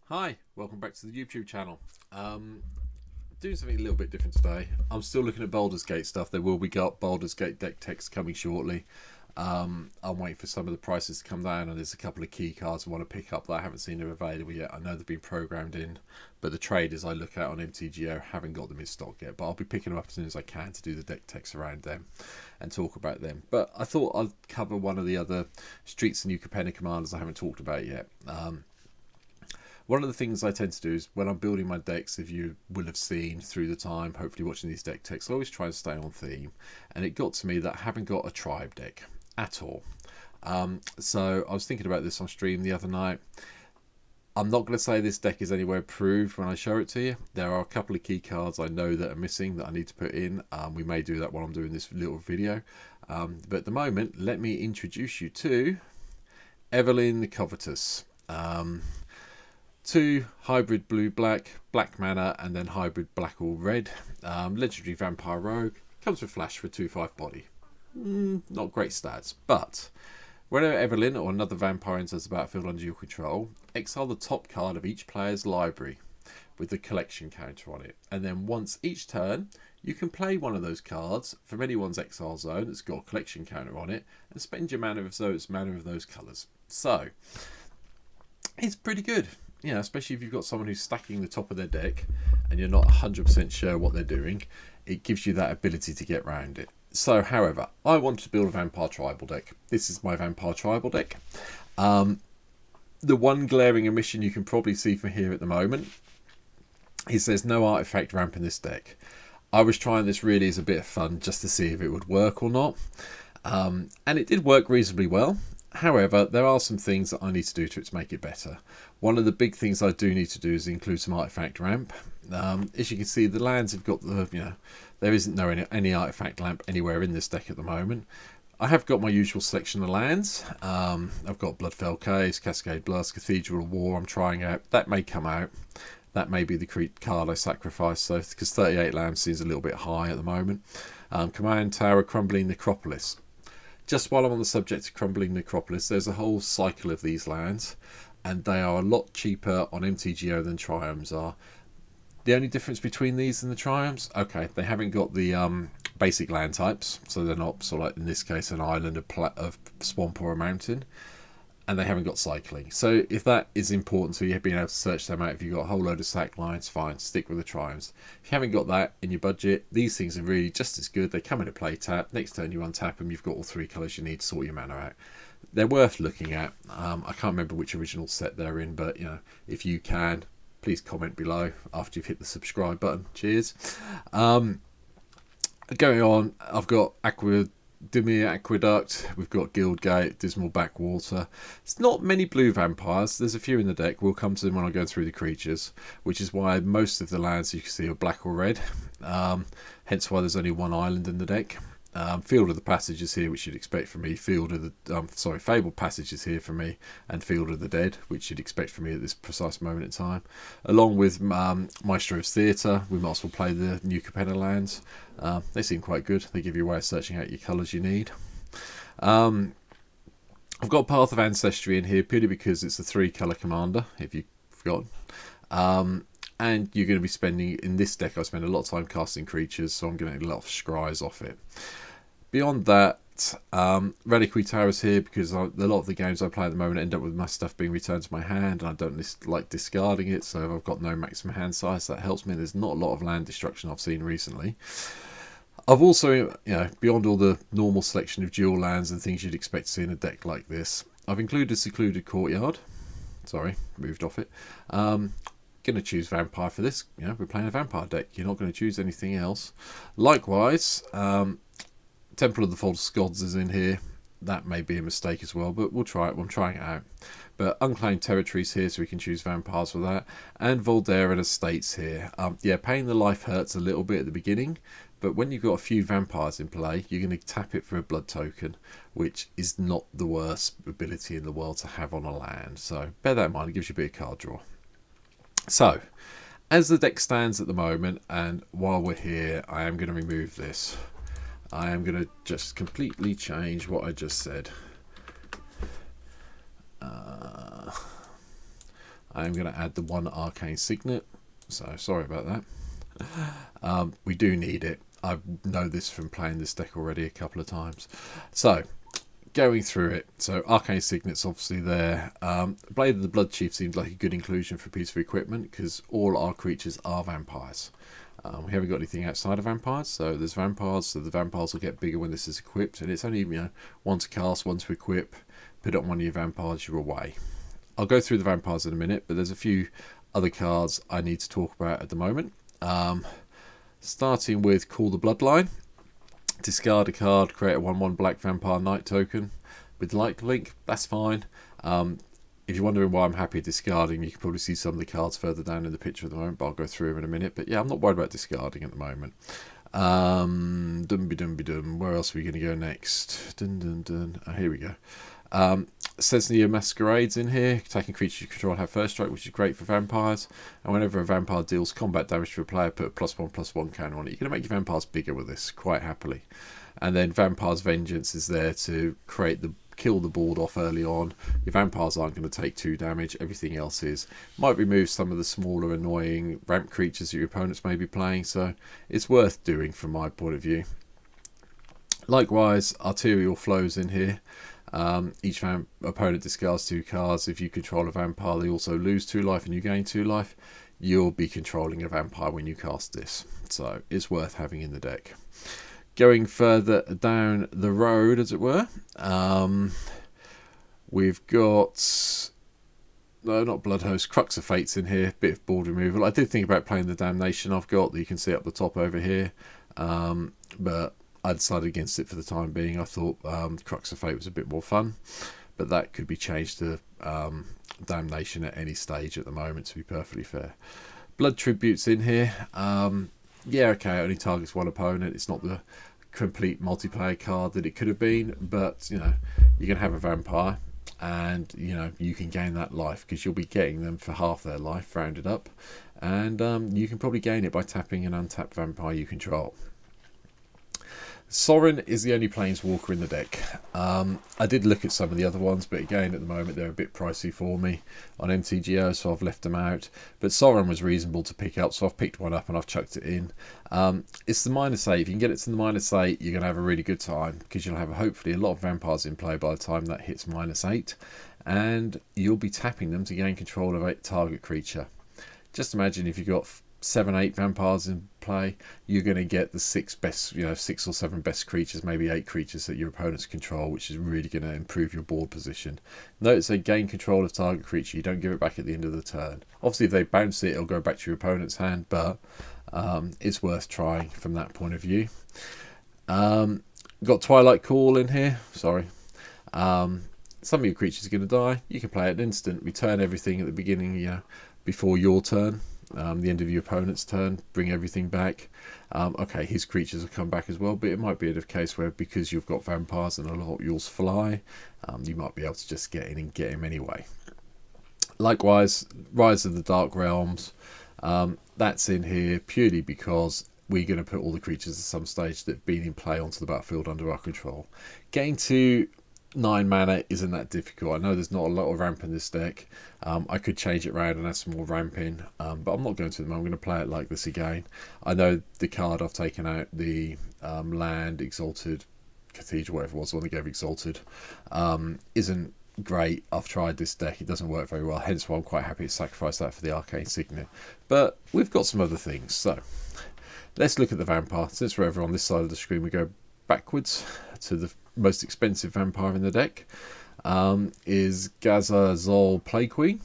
Hi, welcome back to the YouTube channel. Doing something a little bit different today. I'm still looking at Baldur's Gate stuff. There will be Baldur's Gate deck text coming shortly. I'm waiting for some of the prices to come down, and there's a couple of key cards I want to pick up that I haven't seen are available yet. I know they've been programmed in, but the traders I look at on MTGO haven't got them in stock yet. But I'll be picking them up as soon as I can to do the deck text around them and talk about them. But I thought I'd cover one of the other Streets and New Capenna commanders I haven't talked about yet. One of the things I tend to do is when I'm building my decks, if you will have seen through the time, hopefully watching these deck texts, I always try and stay on theme. And it got to me that I haven't got a tribe deck at all. So I was thinking about this on stream the other night. I'm not going to say this deck is anywhere approved when I show it to you. There are a couple of key cards I know that are missing that I need to put in. We may do that while I'm doing this little video. But at the moment, let me introduce you to Evelyn the Covetous. 2 hybrid blue-black, black mana, and then hybrid black or red. Legendary Vampire Rogue. Comes with flash for 2/5 body. Not great stats, but whenever Evelyn or another vampire enters the battlefield under your control, exile the top card of each player's library with the collection counter on it. And then once each turn, you can play one of those cards from anyone's exile zone that's got a collection counter on it and spend your mana of those colours. So, it's pretty good. Yeah, especially if you've got someone who's stacking the top of their deck and you're not 100% sure what they're doing, it gives you that ability to get around it. So, however, I want to build a Vampire Tribal deck. This is my Vampire Tribal deck. The one glaring omission you can probably see from here at the moment is there's no artifact ramp in this deck. I was trying this really as a bit of fun just to see if it would work or not. And it did work reasonably well. However, there are some things that I need to do to make it better. One of the big things I do need to do is include some artifact ramp. As you can see, the lands have got there isn't any artifact lamp anywhere in this deck at the moment. I have got my usual selection of lands. I've got Bloodfell Caves, Cascade Blast, Cathedral of War I'm trying out. That may come out. That may be the card I sacrifice, so because 38 lands seems a little bit high at the moment. Command Tower, Crumbling Necropolis. Just while I'm on the subject of Crumbling Necropolis, there's a whole cycle of these lands, and they are a lot cheaper on MTGO than Triumphs are. The only difference between these and the Triumphs, okay, they haven't got the basic land types, so they're not sort of like in this case an island, of swamp or a mountain, and they haven't got cycling. So if that is important to you, being able to search them out, if you've got a whole load of sack lines, fine, stick with the Triumphs. If you haven't got that in your budget, these things are really just as good. They come in a play tap. Next turn you untap them, you've got all 3 colours you need to sort your mana out. They're worth looking at. I can't remember which original set they're in, but if you can, please comment below after you've hit the subscribe button. Cheers. Going on, I've got Dimir Aqueduct, we've got Guildgate, Dismal Backwater. It's not many blue vampires, there's a few in the deck. We'll come to them when I go through the creatures, which is why most of the lands you can see are black or red. Hence why there's only 1 island in the deck. Field of the Passage is here, which you'd expect from me. Fabled Passage is here for me, and Field of the Dead, which you'd expect from me at this precise moment in time. Along with Maestro's Theatre, we might as well play the New Capenna lands. They seem quite good. They give you a way of searching out your colours you need. I've got Path of Ancestry in here purely because it's a 3-colour commander, if you've forgotten. And you're going to be spending, in this deck I spend a lot of time casting creatures, so I'm getting a lot of scries off it. Beyond that, Reliquary Tower is here because a lot of the games I play at the moment end up with my stuff being returned to my hand, and I don't like discarding it, so if I've got no maximum hand size, that helps me. There's not a lot of land destruction I've seen recently. I've also, beyond all the normal selection of dual lands and things you'd expect to see in a deck like this, I've included Secluded Courtyard. Sorry, moved off it. Going to choose Vampire for this. We're playing a Vampire deck. You're not going to choose anything else. Likewise, Temple of the False Gods is in here. That may be a mistake as well, but we'll try it. I'm trying it out. But Unclaimed Territories here, so we can choose Vampires for that. And Voldaren Estates here. Paying the life hurts a little bit at the beginning, but when you've got a few Vampires in play, you're going to tap it for a blood token, which is not the worst ability in the world to have on a land. So bear that in mind. It gives you a bit of card draw. So, as the deck stands at the moment, and while we're here, I am going to remove this. I am going to just completely change what I just said. I'm going to add the 1 arcane signet. So sorry about that. We do need it. I know this from playing this deck already a couple of times. So going through it, so arcane signet's obviously there. Blade of the Blood Chief seems like a good inclusion for a piece of equipment because all our creatures are vampires. We haven't got anything outside of vampires, so there's vampires, so the vampires will get bigger when this is equipped, and it's only, you know, 1 to cast, 1 to equip. Put it on one of your vampires, you're away. I'll go through the vampires in a minute, but there's a few other cards I need to talk about at the moment. Starting with Call the Bloodline. Discard a card, create a 1/1 black vampire knight token with light link. That's fine. If you're wondering why I'm happy discarding, you can probably see some of the cards further down in the picture at the moment, but I'll go through them in a minute. But yeah, I'm not worried about discarding at the moment. Where else are we going to go next? Oh, here we go. Cesnia Masquerades in here. Attacking creatures you control have first strike, which is great for vampires. And whenever a vampire deals combat damage to a player, put a +1/+1 counter on it. You're going to make your vampires bigger with this, quite happily. And then Vampire's Vengeance is there to kill the board off early on. Your vampires aren't going to take 2 damage. Everything else is. Might remove some of the smaller, annoying ramp creatures that your opponents may be playing. So it's worth doing from my point of view. Likewise, Arterial Flows in here. Each opponent discards 2 cards. If you control a vampire, they also lose 2 life and you gain 2 life. You'll be controlling a vampire when you cast this. So it's worth having in the deck. Going further down the road, as it were, we've got, no, not Bloodhost, Crux of Fate's in here, bit of board removal. I did think about playing the Damnation I've got that you can see up the top over here, but I decided against it for the time being. I thought Crux of Fate was a bit more fun, but that could be changed to Damnation at any stage at the moment, to be perfectly fair. Blood Tribute's in here. Yeah, okay, it only targets 1 opponent. It's not the complete multiplayer card that it could have been, but you know, you're going to have a vampire, and you know, you can gain that life because you'll be getting them for half their life rounded up, and you can probably gain it by tapping an untapped vampire you control. Sorin is the only planeswalker in the deck. I did look at some of the other ones, but again, at the moment, they're a bit pricey for me on MTGO, so I've left them out. But Sorin was reasonable to pick up, so I've picked one up and I've chucked it in. It's the -8. If you can get it to the -8, you're going to have a really good time, because you'll have hopefully a lot of vampires in play by the time that hits -8, and you'll be tapping them to gain control of a target creature. Just imagine if you've got 7, 8 vampires in play, you're going to get the 6 best, 6 or 7 best creatures, maybe 8 creatures that your opponents control, which is really going to improve your board position. Notice they gain control of target creature. You don't give it back at the end of the turn. Obviously, if they bounce it, it'll go back to your opponent's hand, but it's worth trying from that point of view. Got Twilight Call in here. Sorry. Some of your creatures are going to die. You can play it instant. Return everything at the beginning, before your turn. The end of your opponent's turn, bring everything back. Okay, his creatures will come back as well, but it might be a case where, because you've got vampires and a lot of yours fly, you might be able to just get in and get him anyway. Likewise, Rise of the Dark Realms, that's in here purely because we're going to put all the creatures at some stage that have been in play onto the battlefield under our control. Getting to 9 mana isn't that difficult. I know there's not a lot of ramp in this deck. I could change it around and add some more ramp in, but I'm not going to. I'm going to play it like this again. I know the card I've taken out, the Land Exalted Cathedral, whatever it was, the one that gave Exalted, isn't great. I've tried this deck. It doesn't work very well, hence why I'm quite happy to sacrifice that for the Arcane Signet. But we've got some other things. So let's look at the vampire. Since we're over on this side of the screen, we go backwards to the most expensive vampire in the deck. Is Gazazol Plague Queen.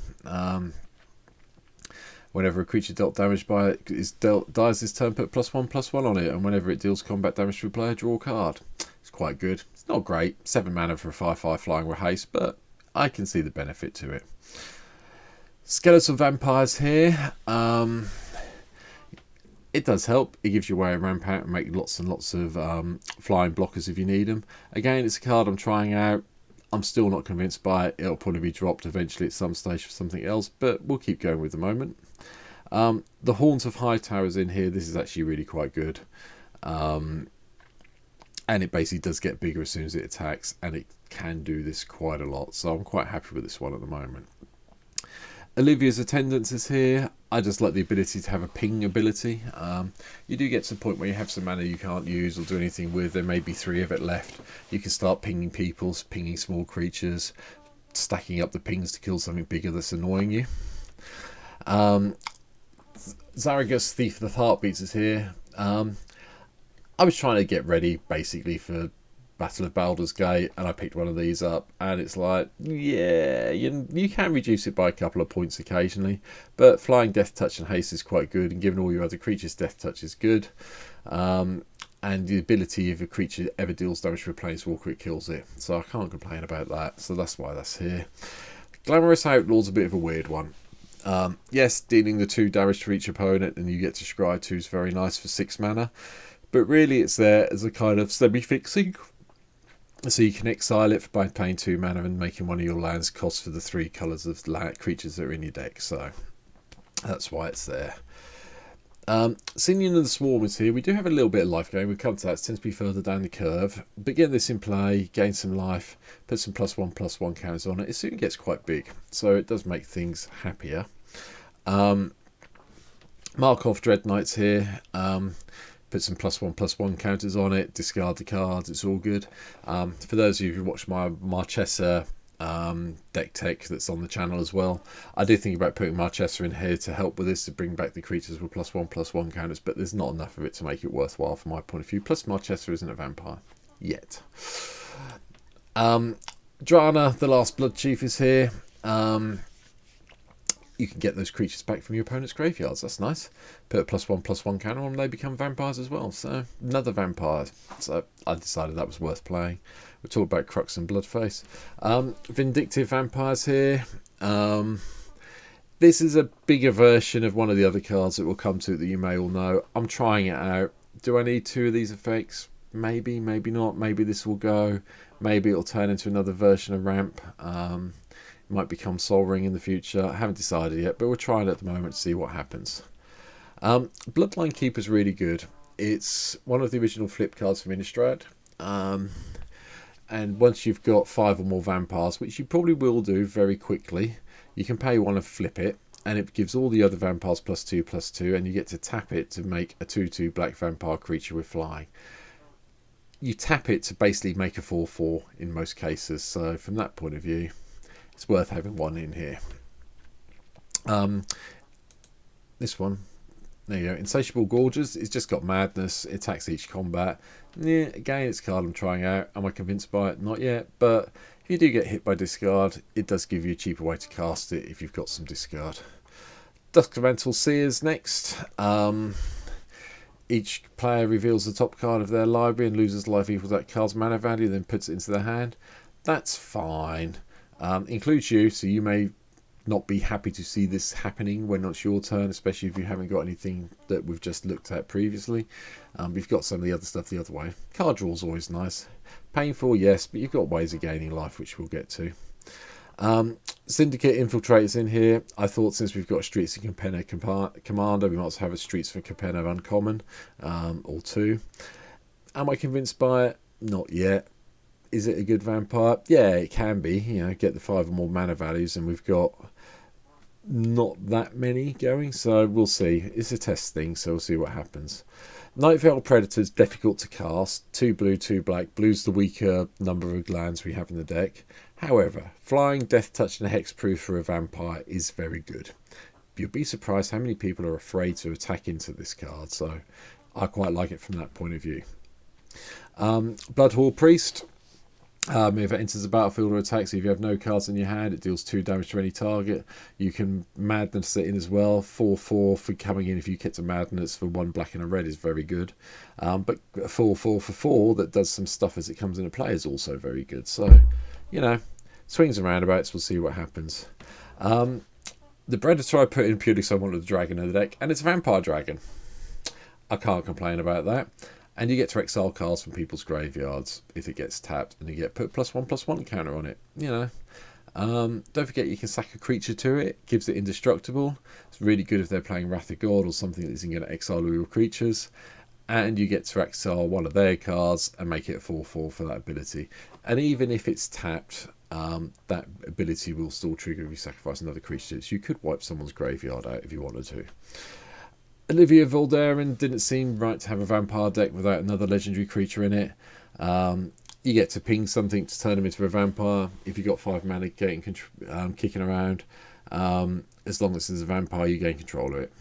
Whenever a creature dealt damage by it dies this turn, put +1/+1 on it, and whenever it deals combat damage to a player, draw a card. It's quite good. It's not great. 7 mana for a 5/5 flying with haste, but I can see the benefit to it. Skeletal Vampires here. It does help. It gives you a way to ramp out and make lots and lots of flying blockers if you need them. Again, it's a card I'm trying out. I'm still not convinced by it. It'll probably be dropped eventually at some stage for something else, but we'll keep going with the moment. The Haunt of Hightower is in here. This is actually really quite good. And it basically does get bigger as soon as it attacks, and it can do this quite a lot. So I'm quite happy with this one at the moment. Olivia's Attendance is here. I just like the ability to have a ping ability. You do get to the point where you have some mana you can't use or do anything with. There may be 3 of it left. You can start pinging people, pinging small creatures, stacking up the pings to kill something bigger that's annoying you. Zaragus, Thief of the Heartbeats is here. I was trying to get ready basically for Battle of Baldur's Gate, and I picked one of these up, and it's like, yeah, you can reduce it by a couple of points occasionally, but flying, Death Touch and Haste is quite good, and given all your other creatures, Death Touch is good. And the ability if a creature ever deals damage to a planeswalker, it kills it, so I can't complain about that, so that's why that's here. Glamorous Outlaw's a bit of a weird one. Yes, dealing the 2 damage to each opponent, and you get to scry 2 is very nice for 6 mana, but really it's there as a kind of semi-fixing. So you can exile it by paying 2 mana and making one of your lands cost for the 3 colours of creatures that are in your deck. So that's why it's there. Sinian of the Swarm is here. We do have a little bit of life going. We'll come to that. It tends to be further down the curve. But get this in play, gain some life, put some +1/+1 counters on it. It soon gets quite big. So it does make things happier. Markov Dread Knight's here. Put some +1/+1 counters on it, discard the cards, it's all good. For those of you who watch my Marchesa deck tech that's on the channel as well, I do think about putting Marchesa in here to help with this, to bring back the creatures with +1/+1 counters, but there's not enough of it to make it worthwhile from my point of view. Plus Marchesa isn't a vampire yet. Drana, the Last Blood Chief, is here. You can get those creatures back from your opponent's graveyards. That's nice. Put a +1/+1 counter on them, they become vampires as well. So another vampire. So I decided that was worth playing. We'll talk about Crux and Bloodface. Vindictive Vampires here. This is a bigger version of one of the other cards that we'll come to that you may all know. I'm trying it out. Do I need 2 of these effects? Maybe, maybe not. Maybe this will go. Maybe it'll turn into another version of Ramp. Might become Soul Ring in the future. I haven't decided yet, but we're trying it at the moment to see what happens. Bloodline Keeper is really good. It's one of the original flip cards from Innistrad. And once you've got 5 or more vampires, which you probably will do very quickly, you can pay 1 and flip it, and it gives all the other vampires +2/+2, and you get to tap it to make a 2/2 black vampire creature with flying. You tap it to basically make a 4/4 in most cases, so from that point of view, it's worth having 1 in here. This one, there you go. Insatiable Gorges. It's just got madness. It attacks each combat. Yeah, again, it's a card I'm trying out. Am I convinced by it? Not yet. But if you do get hit by discard, it does give you a cheaper way to cast it if you've got some discard. Duskmantle Seers next. Each player reveals the top card of their library and loses life equal to that card's mana value, then puts it into their hand. That's fine. Includes you, so you may not be happy to see this happening when it's your turn, especially if you haven't got anything that we've just looked at previously. We've got some of the other stuff the other way. Card draw is always nice. Painful, yes, but you've got ways of gaining life, which we'll get to. Syndicate Infiltrators in here. I thought since we've got a Streets of Capenna Commander, we might as well have a Streets for Capenna Uncommon, or 2. Am I convinced by it? Not yet. Is it a good vampire? Yeah, it can be. You know, get the 5 or more mana values, and we've got not that many going, so we'll see. It's a test thing, so we'll see what happens. Nightveil Predator's difficult to cast. 2 blue, 2 black. Blue's the weaker number of lands we have in the deck. However, flying, Death Touch, and Hexproof for a vampire is very good. You'll be surprised how many people are afraid to attack into this card, so I quite like it from that point of view. Bloodhall Priest. If it enters the battlefield or attacks, if you have no cards in your hand, it deals 2 damage to any target. You can Madness it in as well. 4/4 for coming in if you get to Madness for 1 black and a red is very good. But 4/4 for 4 that does some stuff as it comes into play is also very good. So, you know, swings and roundabouts, we'll see what happens. The Predator I put in purely so I wanted the dragon in the deck, and it's a vampire dragon. I can't complain about that. And you get to exile cards from people's graveyards if it gets tapped, and you get put +1/+1 counter on it. You know, don't forget you can sack a creature to it. Gives it indestructible. It's really good if they're playing Wrath of God or something that isn't going to exile all your creatures. And you get to exile one of their cards and make it a 4/4 for that ability. And even if it's tapped, that ability will still trigger if you sacrifice another creature. So you could wipe someone's graveyard out if you wanted to. Olivia Voldaren didn't seem right to have a vampire deck without another legendary creature in it. You get to ping something to turn them into a vampire. If you've got 5 mana kicking around, as long as there's a vampire, you gain control of it.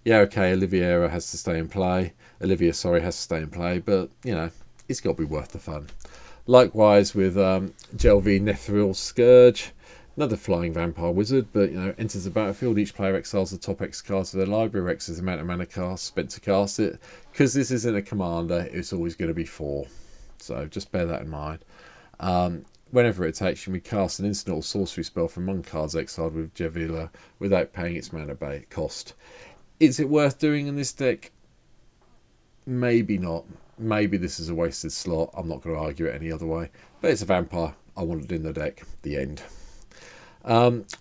Yeah, okay, Olivia has to stay in play. Has to stay in play, but, you know, it's got to be worth the fun. Likewise with Jelvi Nethril Scourge, another flying vampire wizard, but, you know, enters the battlefield. Each player exiles the top X cards of their library, X is the amount of mana cast spent to cast it. Because this isn't a commander, it's always going to be 4. So just bear that in mind. Whenever it attacks, you may cast an instant or sorcery spell from one card's exiled with Jevila without paying its mana cost. Is it worth doing in this deck? Maybe not. Maybe this is a wasted slot. I'm not going to argue it any other way. But it's a vampire. I want it in the deck. The end.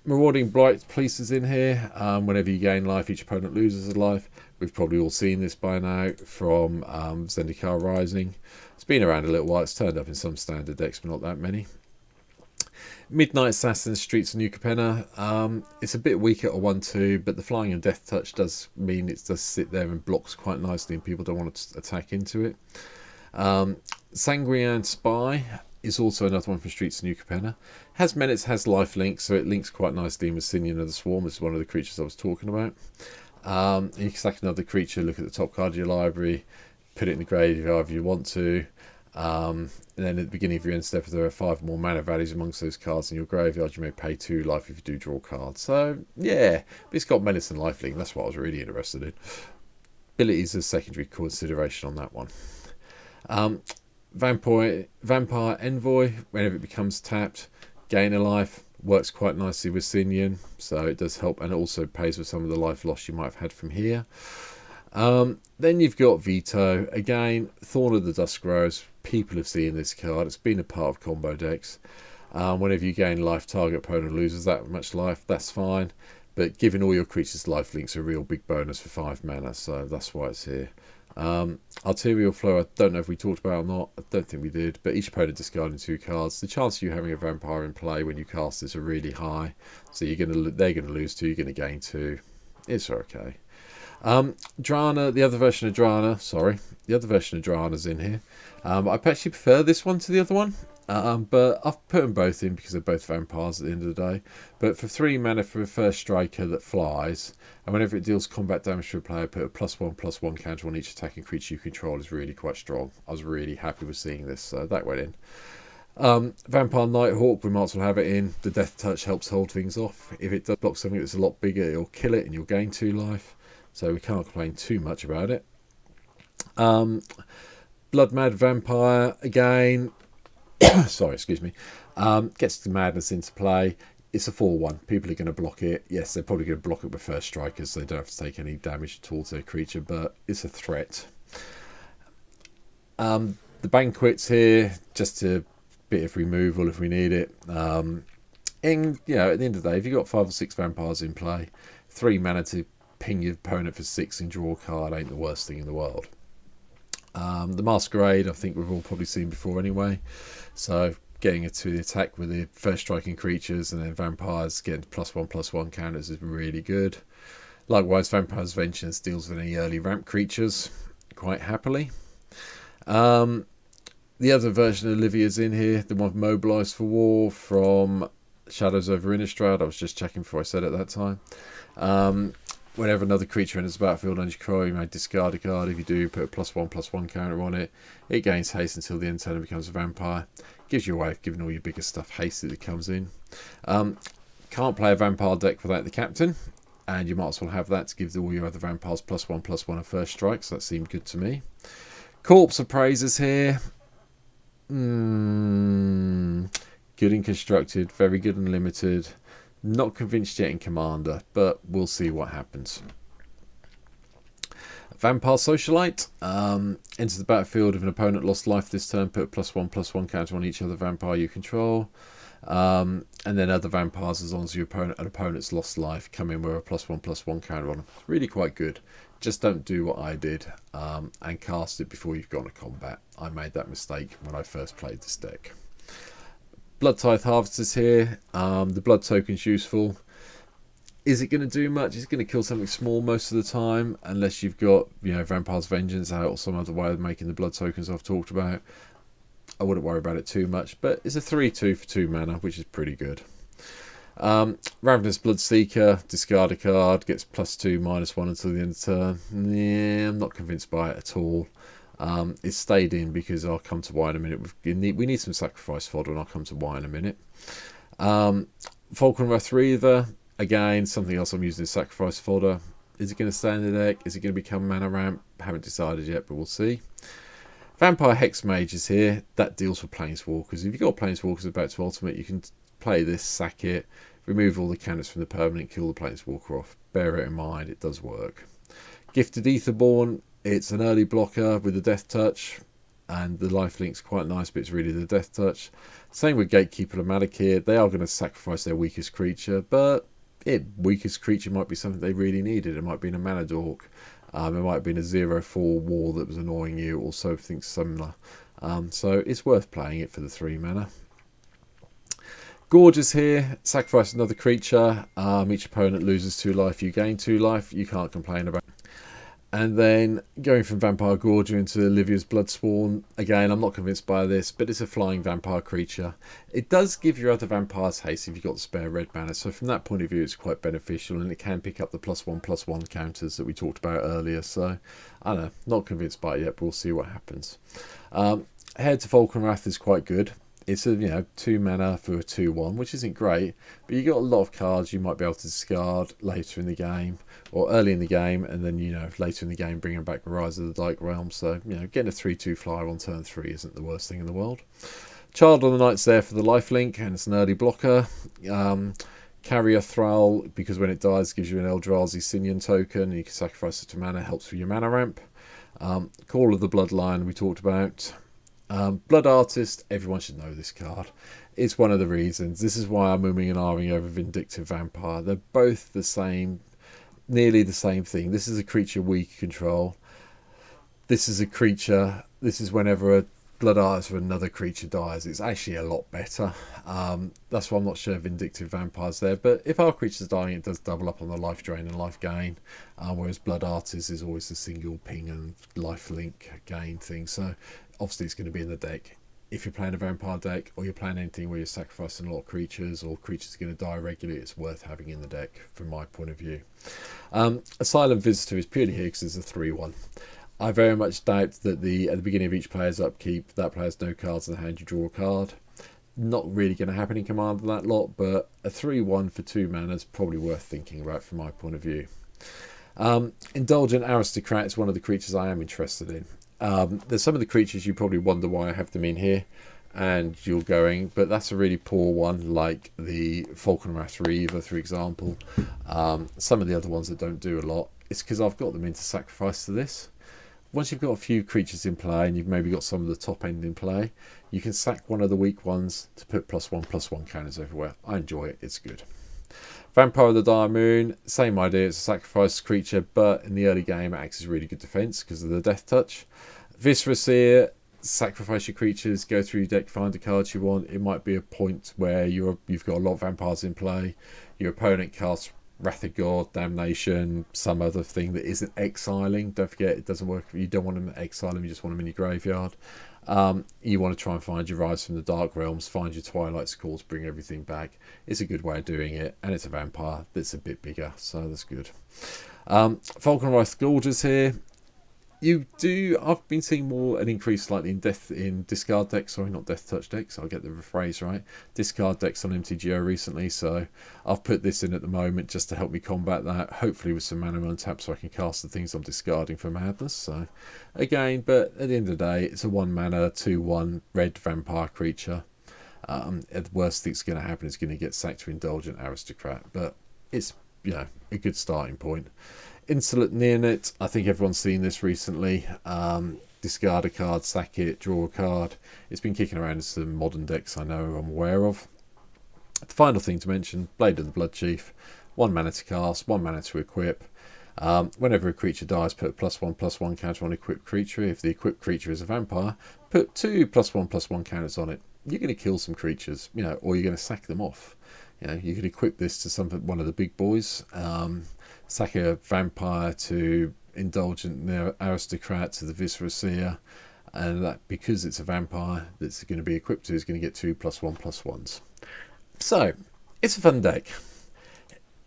Marauding Blight Police is in here. Whenever you gain life, each opponent loses a life. We've probably all seen this by now from Zendikar Rising. It's been around a little while. It's turned up in some standard decks, but not that many. Midnight Assassin Streets of New Capenna. It's a bit weak at a 1-2, but the Flying and Death Touch does mean it does sit there and blocks quite nicely and people don't want to attack into it. Sangrian Spy is also another one from Streets of New Capenna. Has Menace, has life links, so it links quite nicely with Sinian of the Swarm. This is one of the creatures I was talking about. You can sack another creature, look at the top card of your library, put it in the graveyard if you want to. And then at the beginning of your end step, if there are 5 more mana values amongst those cards in your graveyard, you may pay 2 life if you do draw cards. So, yeah, it's got Menace and lifelink. That's what I was really interested in. Abilities as secondary consideration on that one. Vampire Envoy, whenever it becomes tapped, gain a life. Works quite nicely with Sinian, so it does help, and it also pays for some of the life loss you might have had from here. Then you've got Veto. Again, Thorn of the Dusk Rose. People have seen this card. It's been a part of combo decks. Whenever you gain life, target opponent loses that much life. That's fine. But giving all your creatures life links a real big bonus for 5 mana. So that's why it's here. Arterial Flow, I don't know if we talked about it or not. I don't think we did. But each opponent discarding 2 cards. The chance of you having a vampire in play when you cast this are really high. So they're going to lose 2. You're going to gain 2. It's okay. Drana, the other version of Drana's in here. I actually prefer this one to the other one, but I've put them both in because they're both vampires at the end of the day. But for 3 mana for a first striker that flies, and whenever it deals combat damage to a player, put a +1/+1 counter on each attacking creature you control is really quite strong. I was really happy with seeing this, so that went in. Vampire Nighthawk, we might as well have it in. The Death Touch helps hold things off. If it does block something that's a lot bigger, it'll kill it and you'll gain 2 life. So we can't complain too much about it. Blood Mad Vampire, again, sorry, excuse me, gets the madness into play. It's a 4/1. People are going to block it. Yes, they're probably going to block it with first strikers, so they don't have to take any damage towards their creature, but it's a threat. The Banquets here, just a bit of removal if we need it. At the end of the day, if you've got 5 or 6 vampires in play, 3 mana to ping your opponent for 6 and draw a card ain't the worst thing in the world. The Masquerade, I think we've all probably seen before anyway. So getting it to the attack with the first striking creatures and then vampires getting +1/+1 counters is really good. Likewise, Vampire's Vengeance deals with any early ramp creatures quite happily. The other version of Olivia's in here, the one Mobilised for War from Shadows over Innistrad. I was just checking before I said it that time. Whenever another creature enters the battlefield under your control, you may discard a card. If you do, put a +1/+1 counter on it. It gains haste until the end turn becomes a vampire. Gives you a way of giving all your bigger stuff haste that it comes in. Can't play a vampire deck without the captain, and you might as well have that to give all your other vampires +1/+1 a first strike, so that seemed good to me. Corpse Appraisers here. Good and constructed, very good and limited. Not convinced yet in Commander, but we'll see what happens. Vampire Socialite. Enters the battlefield if an opponent lost life this turn, put a +1/+1 counter on each other vampire you control. And then other vampires, as long as your opponent's lost life, come in with a +1/+1 counter on them. Really quite good. Just don't do what I did and cast it before you've gone to combat. I made that mistake when I first played this deck. Blood Tithe Harvesters here. The blood token's useful. Is it going to do much? It's going to kill something small most of the time, unless you've got, Vampire's Vengeance out or some other way of making the blood tokens I've talked about. I wouldn't worry about it too much, but it's a 3/2 for 2 mana, which is pretty good. Ravenous Bloodseeker, discard a card, gets +2/-1 until the end of the turn. Yeah, I'm not convinced by it at all. It's stayed in because I'll come to why in a minute. We need some sacrifice fodder, and I'll come to why in a minute. Falconwrath Reaver, again, something else I'm using as sacrifice fodder. Is it going to stay in the deck? Is it going to become mana ramp? Haven't decided yet, but we'll see. Vampire Hex Mage is here. That deals with Planeswalkers. If you've got Planeswalkers about to ultimate, you can play this, sack it, remove all the candidates from the permanent, kill the Planeswalker off. Bear it in mind, it does work. Gifted Aetherborn, it's an early blocker with the Death Touch, and the lifelink's quite nice, but it's really the Death Touch. Same with Gatekeeper and Malakir. They are going to sacrifice their weakest creature, but weakest creature might be something they really needed. It might be in a Mana Dork. It might have been a 0/4 war that was annoying you, or something similar. So it's worth playing it for the 3 mana. Gorgeous here. Sacrifice another creature. Each opponent loses 2 life. You gain 2 life. You can't complain about it. And then going from Vampire Gorger into Olivia's Bloodsworn. Again, I'm not convinced by this, but it's a flying vampire creature. It does give your other vampires haste if you've got the spare red mana. So from that point of view, it's quite beneficial, and it can pick up the +1/+1 counters that we talked about earlier. So I don't know, not convinced by it yet, but we'll see what happens. Head to Falconwrath is quite good. It's a 2 mana for a 2/1, which isn't great, but you got a lot of cards you might be able to discard later in the game, or early in the game, and then later in the game bringing back Rise of the Dark Realm. So getting a 3/2 flyer on turn 3 isn't the worst thing in the world. Child of the Night's there for the lifelink, and it's an early blocker. Carrier Thrall, because when it dies, gives you an Eldrazi Sinian token, and you can sacrifice it to mana, helps with your mana ramp. Call of the Bloodline we talked about. Blood Artist, everyone should know this card. It's one of the reasons. This is why I'm umming and ahhing over Vindictive Vampire. They're both the same, nearly the same thing. This is a creature weak control. This is a creature, this is whenever a Blood Artist for another creature dies. It's actually a lot better. That's why I'm not sure Vindictive Vampire's there. But if our creature's dying, it does double up on the life drain and life gain. Whereas Blood Artist is always a single ping and life link gain thing. So obviously it's going to be in the deck. If you're playing a vampire deck, or you're playing anything where you're sacrificing a lot of creatures, or creatures are going to die regularly, it's worth having in the deck from my point of view. Asylum Visitor is purely here because it's a 3/1. I very much doubt that at the beginning of each player's upkeep, that player has no cards in the hand, you draw a card. Not really going to happen in Commander that lot, but a 3/1 for 2 mana is probably worth thinking about from my point of view. Indulgent Aristocrat is one of the creatures I am interested in. There's some of the creatures you probably wonder why I have them in here, and you're going, but that's a really poor one, like the Falconwrath Reaver, for example. Some of the other ones that don't do a lot, it's because I've got them into sacrifice to this. Once you've got a few creatures in play, and you've maybe got some of the top end in play, you can sack one of the weak ones to put +1/+1 counters everywhere. I enjoy it, it's good. Vampire of the Dire Moon, same idea, it's a sacrifice creature, but in the early game it acts as really good defense because of the Death Touch. Viscera Seer, sacrifice your creatures, go through your deck, find the cards you want. It might be a point where you've got a lot of vampires in play, your opponent casts Wrath of God, Damnation, some other thing that isn't exiling. Don't forget, it doesn't work. You don't want them to exile them, you just want them in your graveyard. You want to try and find your Rise from the Dark Realms, find your Twilight Scores, bring everything back. It's a good way of doing it, and it's a vampire that's a bit bigger, so that's good. Falconwrath Gorgers here. I've been seeing an increase slightly in discard decks, sorry, not Death Touch decks, I'll get the phrase right, discard decks on MTGO recently, so I've put this in at the moment just to help me combat that, hopefully with some mana untap so I can cast the things I'm discarding for madness. So again, but at the end of the day, it's a 1 mana 2/1 red vampire creature. The worst thing's going to happen is going to get sacked to Indulgent Aristocrat, but it's a good starting point. Insolent Neonate, I think everyone's seen this recently. Discard a card, sack it, draw a card. It's been kicking around in some modern decks I know I'm aware of. The final thing to mention, Blade of the Blood Chief. 1 mana to cast, 1 mana to equip. Whenever a creature dies, put a +1/+1 counter on equipped creature. If the equipped creature is a vampire, put 2 +1/+1 counters on it. you're going to kill some creatures, you know, or you're going to sack them off. You know, you could equip this to one of the big boys, sack a vampire to indulgent aristocrat to the viscera seer, and that, because it's a vampire that's going to be equipped to, is going to get 2+1/+1s. So it's a fun deck.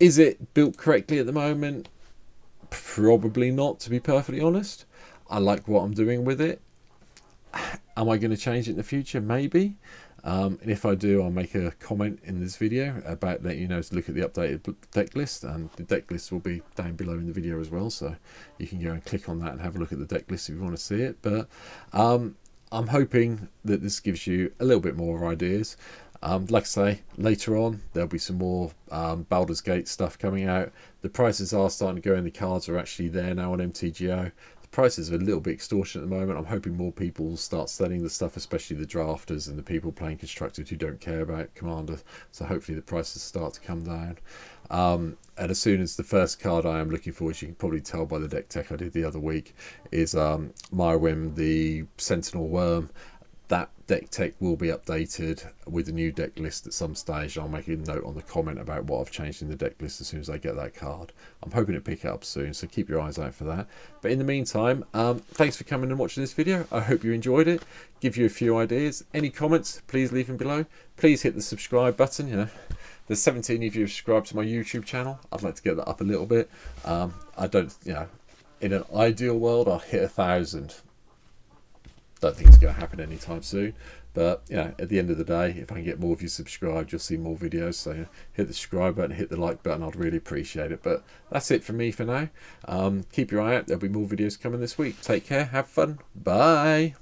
Is it built correctly at the moment? Probably not, to be perfectly honest. I like what I'm doing with it. Am I going to change it in the future? Maybe. And if I do, I'll make a comment in this video about letting you know to look at the updated deck list, and the deck list will be down below in the video as well, so you can go and click on that and have a look at the deck list if you want to see it. But I'm hoping that this gives you a little bit more ideas. Like I say, later on there'll be some more Baldur's Gate stuff coming out. The prices are starting to go in. The cards are actually there now on MTGO. Prices are a little bit extortionate at the moment. I'm hoping more people will start selling the stuff, especially the drafters and the people playing constructed who don't care about Commander. So hopefully the prices start to come down. And as soon as the first card I am looking for, which you can probably tell by the deck tech I did the other week, is Myrwim, the Sentinel Worm. That deck tech will be updated with a new deck list at some stage. I'll make a note on the comment about what I've changed in the deck list as soon as I get that card. I'm hoping to pick it up soon, so keep your eyes out for that. But in the meantime, thanks for coming and watching this video. I hope you enjoyed it. Give you a few ideas. Any comments, please leave them below. Please hit the subscribe button. You know, there's 17 of you subscribed to my YouTube channel. I'd like to get that up a little bit. I don't, you know, in an ideal world, I'll hit 1,000. Don't think it's going to happen anytime soon, but you know, at the end of the day, if I can get more of you subscribed, you'll see more videos. So hit the subscribe button, hit the like button, I'd really appreciate it. But that's it from me for now. Keep your eye out, there'll be more videos coming this week. Take care, have fun, bye.